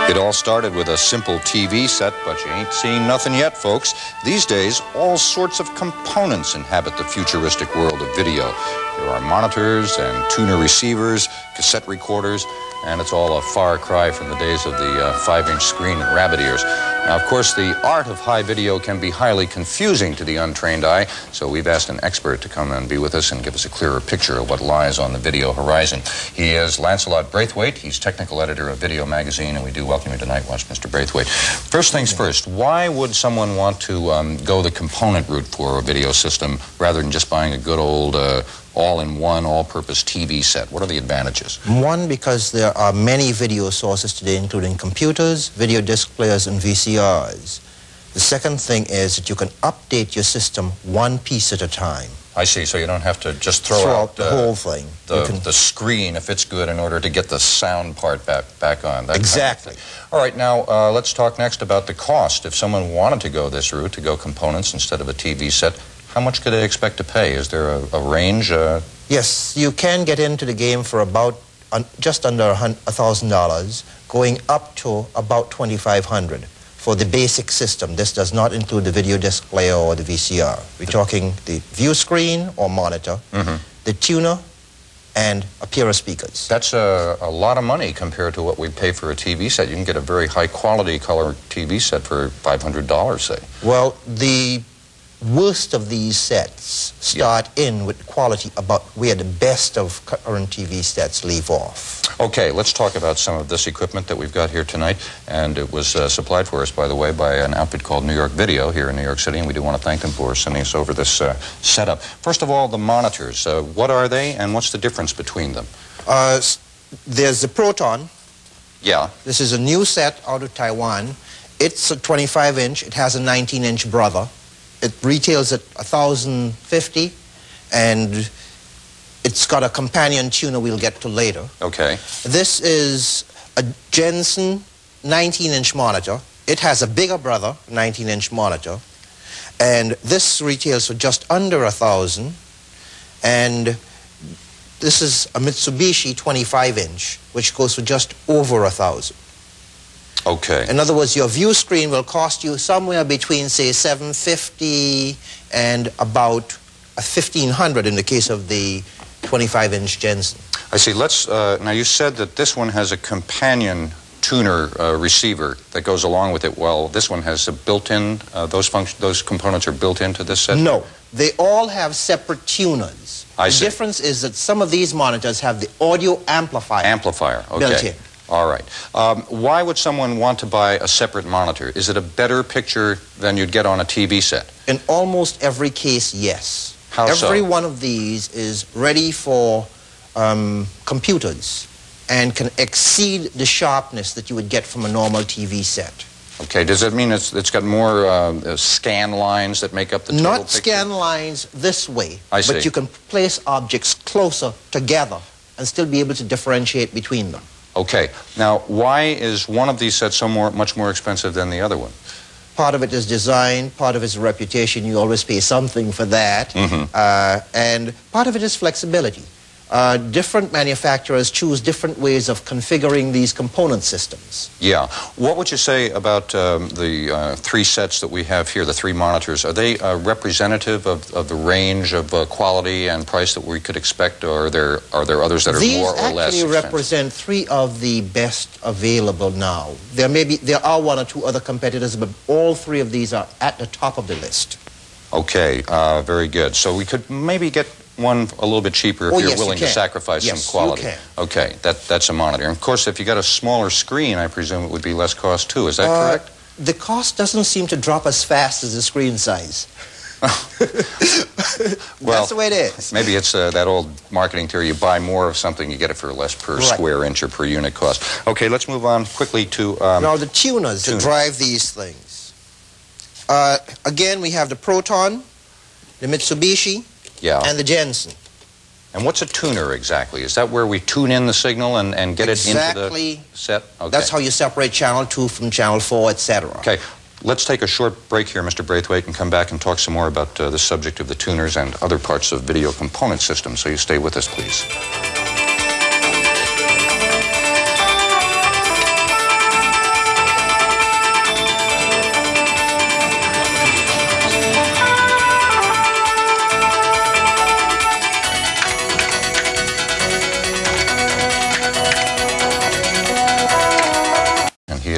It all started with a simple TV set, but you ain't seen nothing yet, folks. These days, all sorts of components inhabit the futuristic world of video. There are monitors and tuner receivers, cassette recorders, and it's all a far cry from the days of the 5-inch screen and rabbit ears. Now, of course, the art of high video can be highly confusing to the untrained eye, so we've asked an expert to come and be with us and give us a clearer picture of what lies on the video horizon. He is Lancelot Braithwaite. He's technical editor of Video Magazine, and we do welcome you tonight, Mr. Braithwaite. First things first, why would someone want to go the component route for a video system rather than just buying a good old all-in-one, all-purpose TV set? What are the advantages? One, because there are many video sources today, including computers, video disc players, and VCRs. The second thing is that you can update your system one piece at a time. I see, so you don't have to just throw out the whole thing. The screen, if it's good, in order to get the sound part back on. That exactly. Kind of thing. All right, now let's talk next about the cost. If someone wanted to go this route, to go components instead of a TV set, how much could they expect to pay? Is there a range? Yes, you can get into the game for about just under $1,000, going up to about $2,500 for the basic system. This does not include the video disc player or the VCR. We're talking the view screen or monitor, the tuner, and a pair of speakers. That's a lot of money compared to what we pay for a TV set. You can get a very high-quality color TV set for $500, say. Well, the worst of these sets start in with quality about where the best of current TV sets leave off. Okay, let's talk about some of this equipment that we've got here tonight, and it was supplied for us, by the way, by an outfit called New York Video here in New York City, and we do want to thank them for sending us over this setup. First of all, the monitors. What are they, and what's the difference between them? There's the Proton. Yeah. This is a new set out of Taiwan. It's a 25-inch. It has a 19-inch brother. It retails at $1,050, and it's got a companion tuner we'll get to later. Okay. This is a Jensen 19-inch monitor. It has a bigger brother, 19-inch monitor, and this retails for just under $1,000. And this is a Mitsubishi 25-inch, which goes for just over $1,000. Okay. In other words, your view screen will cost you somewhere between, say, $750 and about $1,500 in the case of the 25-inch Jensen. I see. Now, you said that this one has a companion tuner receiver that goes along with it. Well, this one has a built-in, those components are built into this set? No. They all have separate tuners. I see. The difference is that some of these monitors have the audio amplifier. Okay. Built in. All right. Why would someone want to buy a separate monitor? Is it a better picture than you'd get on a TV set? In almost every case, yes. How so? Every one of these is ready for computers and can exceed the sharpness that you would get from a normal TV set. Okay. Does that mean it's got more scan lines that make up the total picture? Not scan lines this way. I see. But you can place objects closer together and still be able to differentiate between them. Okay. Now, why is one of these sets so much more expensive than the other one? Part of it is design, part of it is reputation. You always pay something for that. And part of it is flexibility. Different manufacturers choose different ways of configuring these component systems. Yeah. What would you say about the three sets that we have here, the three monitors? Are they representative of the range of quality and price that we could expect, or are there others that are more or less expensive? These actually represent three of the best available now. There are one or two other competitors, but all three of these are at the top of the list. Okay, very good. So we could maybe get one a little bit cheaper if you're willing to sacrifice some quality. You can. Okay, that's a monitor. And of course, if you got a smaller screen, I presume it would be less cost too. Is that correct? The cost doesn't seem to drop as fast as the screen size. Well, that's the way it is. Maybe it's that old marketing theory: you buy more of something, you get it for less per square inch or per unit cost. Okay, let's move on quickly to now the tuners that drive these things. Again, we have the Proton, the Mitsubishi, and the Jensen. And what's a tuner exactly? Is that where we tune in the signal and get it into the set? Okay. That's how you separate channel 2 from channel 4, etc. Okay. Let's take a short break here, Mr. Braithwaite, and come back and talk some more about the subject of the tuners and other parts of video component systems. So you stay with us, please.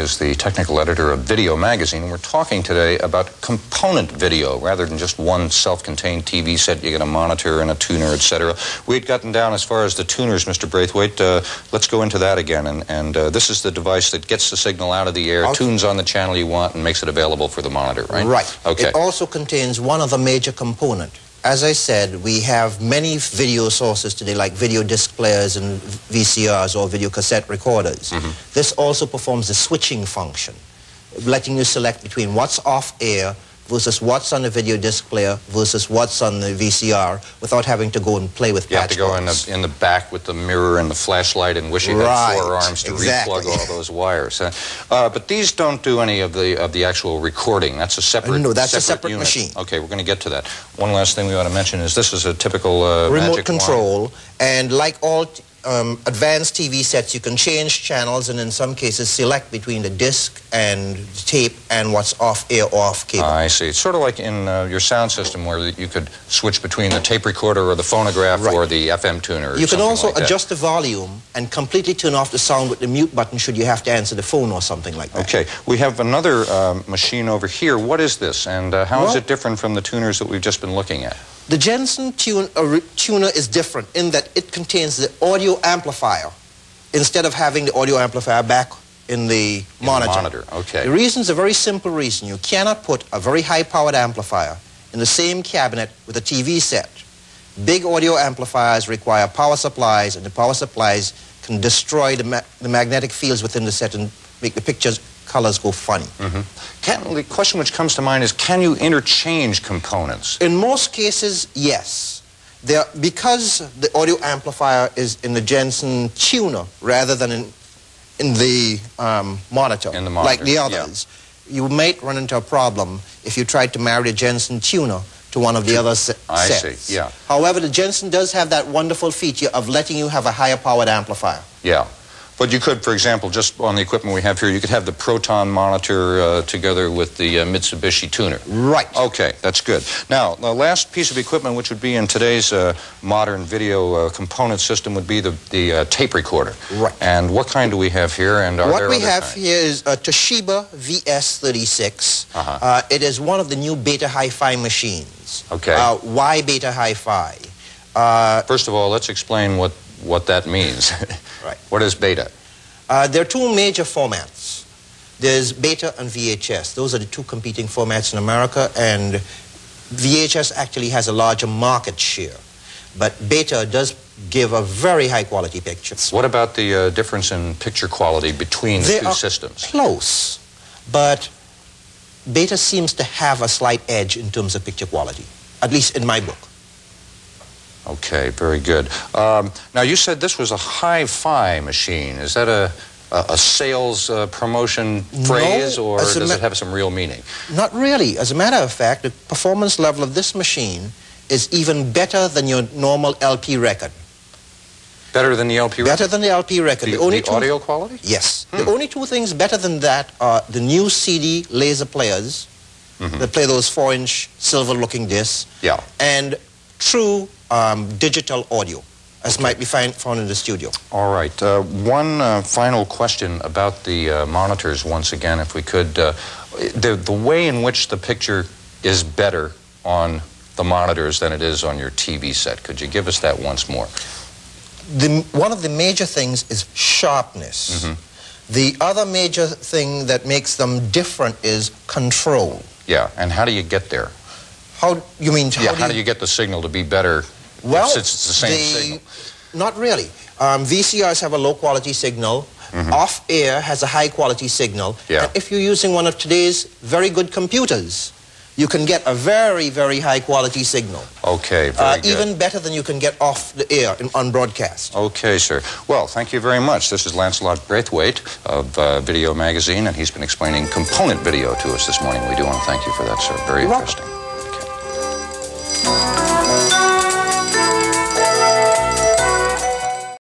is the technical editor of Video Magazine, and we're talking today about component video rather than just one self-contained TV set. You get a monitor and a tuner, etc. We had gotten down as far as the tuners, Mr. Braithwaite. Let's go into that again. And this is the device that gets the signal out of the air, tunes on the channel you want, and makes it available for the monitor, right? Right. Okay. It also contains one other major component. As I said, we have many video sources today, like video disc players and VCRs or video cassette recorders. This also performs the switching function, letting you select between what's off air versus what's on the video disc player versus what's on the VCR without having to go and play with patch. You have to go in the back with the mirror and the flashlight and wish you had 4 arms to replug all those wires. But these don't do any of the actual recording. That's a separate No, that's a separate unit. machine. Okay, we're going to get to that. One last thing we ought to mention is this is a typical remote magic control, wand. and like all advanced TV sets, you can change channels and in some cases select between the disc and the tape and what's off air or off cable. I see. It's sort of like in your sound system where you could switch between the tape recorder or the phonograph or the FM tuner. You can also like adjust the volume and completely turn off the sound with the mute button should you have to answer the phone or something like that. Okay. We have another machine over here. What is this, and how is it different from the tuners that we've just been looking at? The Jensen tuner is different in that it contains the audio amplifier instead of having the audio amplifier back in the monitor. Okay. The reason is a very simple reason. You cannot put a very high-powered amplifier in the same cabinet with a TV set. Big audio amplifiers require power supplies, and the power supplies can destroy the magnetic fields within the set and make the pictures colors go funny. The question which comes to mind is, can you interchange components? In most cases, yes. Because the audio amplifier is in the Jensen tuner rather than in the monitor, like the others, you might run into a problem if you tried to marry the Jensen tuner to one of the other sets. I see, yeah. However, the Jensen does have that wonderful feature of letting you have a higher powered amplifier. Yeah. But you could, for example, just on the equipment we have here, you could have the Proton monitor together with the Mitsubishi tuner. Right. Okay, that's good. Now, the last piece of equipment which would be in today's modern video component system would be the tape recorder. Right. And what kind do we have here? And what we have here is a Toshiba VS36. It is one of the new Beta Hi-Fi machines. Okay. Why Beta Hi-Fi? First of all, let's explain what that means. Right. What is beta? There are 2 major formats. There's beta and VHS. Those are the 2 competing formats in America, and VHS actually has a larger market share. But beta does give a very high quality picture. What about the difference in picture quality between the 2 systems? Close, but beta seems to have a slight edge in terms of picture quality, at least in my book. Okay, very good. Now, you said this was a hi-fi machine. Is that a sales promotion phrase, or does it have some real meaning? Not really. As a matter of fact, the performance level of this machine is even better than your normal LP record. Better than the LP record? Better than the LP record. The audio quality? Yes. The only 2 things better than that are the new CD laser players that play those 4-inch silver-looking discs, and true digital audio, as might be found in the studio. All right. One final question about the monitors, once again, if we could. The way in which the picture is better on the monitors than it is on your TV set. Could you give us that once more? One of the major things is sharpness. The other major thing that makes them different is control. Yeah, and how do you get there? How you mean? How do you get the signal to be better? Well, since it's the same signal. Not really. VCRs have a low quality signal. Off air has a high quality signal. And if you're using one of today's very good computers, you can get a very, very high quality signal. Okay, very good. Even better than you can get off the air on broadcast. Okay, sir. Well, thank you very much. This is Lancelot Braithwaite of Video Magazine, and he's been explaining component video to us this morning. We do want to thank you for that, sir. Very interesting.